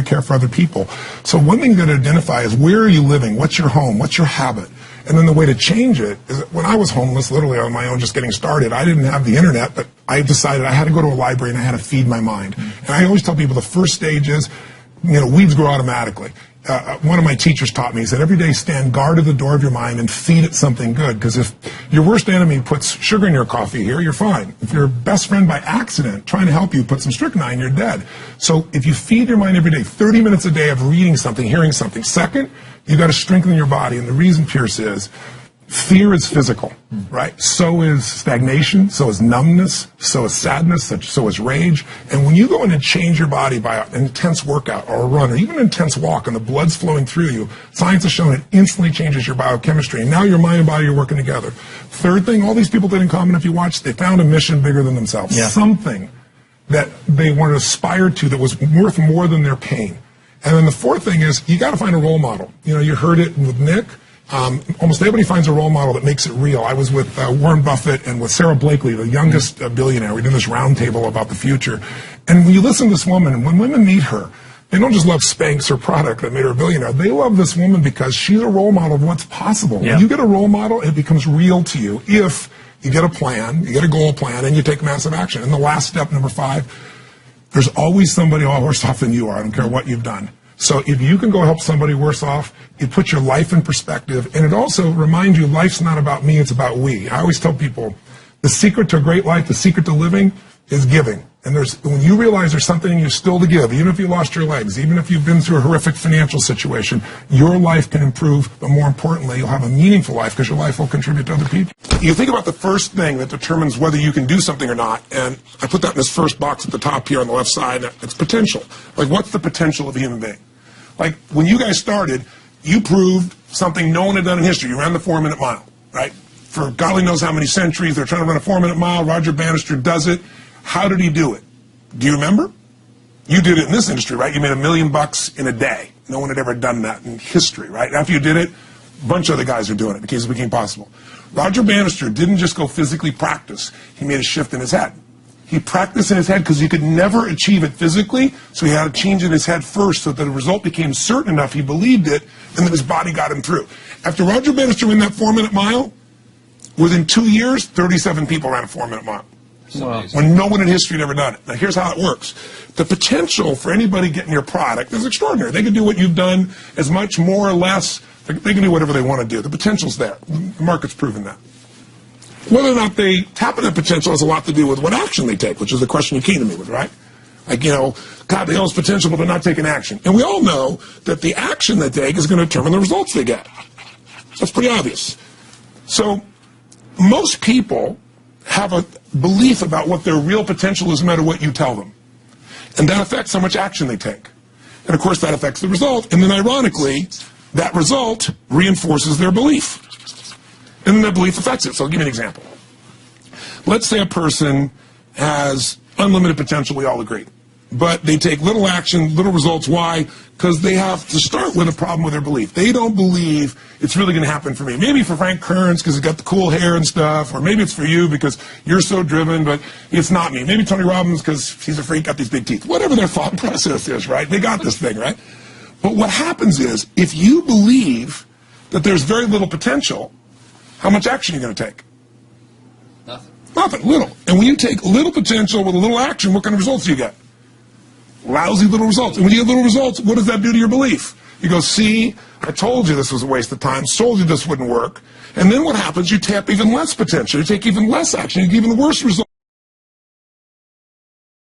to care for other people. So one thing to identify is, where are you living? What's your home? What's your habit? And then the way to change it is, when I was homeless, literally on my own, just getting started, I didn't have the internet, but I decided I had to go to a library and I had to feed my mind. And I always tell people the first stage is, weeds grow automatically. One of my teachers taught me, he said, every day stand guard at the door of your mind and feed it something good. Because if your worst enemy puts sugar in your coffee here, you're fine. If your best friend by accident trying to help you puts some strychnine, you're dead. So if you feed your mind every day, 30 minutes a day of reading something, hearing something. Second, you've got to strengthen your body. And the reason, Pierce, is fear is physical, right? So is stagnation, so is numbness, so is sadness, so is rage. And when you go in and change your body by an intense workout or a run or even an intense walk and the blood's flowing through you, science has shown it instantly changes your biochemistry. And now your mind and body are working together. Third thing, all these people did in common, if you watch, they found a mission bigger than themselves. Yeah. Something that they want to aspire to that was worth more than their pain. And then the fourth thing is, you got to find a role model. You heard it with Nick. Almost everybody finds a role model that makes it real. I was with Warren Buffett and with Sarah Blakely, the youngest billionaire. We did this roundtable about the future. And when you listen to this woman, when women meet her, they don't just love Spanx, her product that made her a billionaire. They love this woman because she's a role model of what's possible. Yeah. When you get a role model, it becomes real to you if you get a plan, you get a goal plan, and you take massive action. And the last step, number 5, there's always somebody worse off than you are. I don't care what you've done. So if you can go help somebody worse off, it puts your life in perspective, and it also reminds you life's not about me, it's about we. I always tell people, the secret to a great life, the secret to living, is giving. And when you realize there's something in you still to give, even if you lost your legs, even if you've been through a horrific financial situation, your life can improve, but more importantly, you'll have a meaningful life because your life will contribute to other people. You think about the first thing that determines whether you can do something or not, and I put that in this first box at the top here on the left side, it's potential. Like, what's the potential of a human being? Like, when you guys started, you proved something no one had done in history. You ran the 4-minute mile, right? For golly knows how many centuries, they're trying to run a 4-minute mile. Roger Bannister does it. How did he do it? Do you remember? You did it in this industry, right? You made $1 million in a day. No one had ever done that in history, right? After you did it, a bunch of other guys are doing it because it became possible. Roger Bannister didn't just go physically practice. He made a shift in his head. He practiced in his head because he could never achieve it physically, so he had to change in his head first so that the result became certain enough he believed it, and then his body got him through. After Roger Bannister ran that 4-minute mile, within 2 years, 37 people ran a 4-minute mile. Wow. When no one in history had ever done it. Now, here's how it works. The potential for anybody getting your product is extraordinary. They can do what you've done as much, more or less. They can do whatever they want to do. The potential's there. The market's proven that. Whether or not they tap into potential has a lot to do with what action they take, which is the question you came to me with, right? Like, God, they all have potential, but they're not taking action. And we all know that the action they take is going to determine the results they get. That's pretty obvious. So most people have a belief about what their real potential is no matter what you tell them. And that affects how much action they take. And, of course, that affects the result. And then, ironically, that result reinforces their belief. And then that belief affects it. So I'll give you an example. Let's say a person has unlimited potential, we all agree. But they take little action, little results. Why? Because they have to start with a problem with their belief. They don't believe it's really going to happen for me. Maybe for Frank Kearns because he's got the cool hair and stuff, or maybe it's for you because you're so driven, but it's not me. Maybe Tony Robbins because he's a freak, got these big teeth. Whatever their thought process is, right? They got this thing, right? But what happens is, if you believe that there's very little potential, how much action are you going to take? Nothing. Nothing, little. And when you take little potential with a little action, what kind of results do you get? Lousy little results. And when you get little results, what does that do to your belief? You go, see, I told you this was a waste of time, told you this wouldn't work. And then what happens? You tap even less potential. You take even less action. You get even worse results.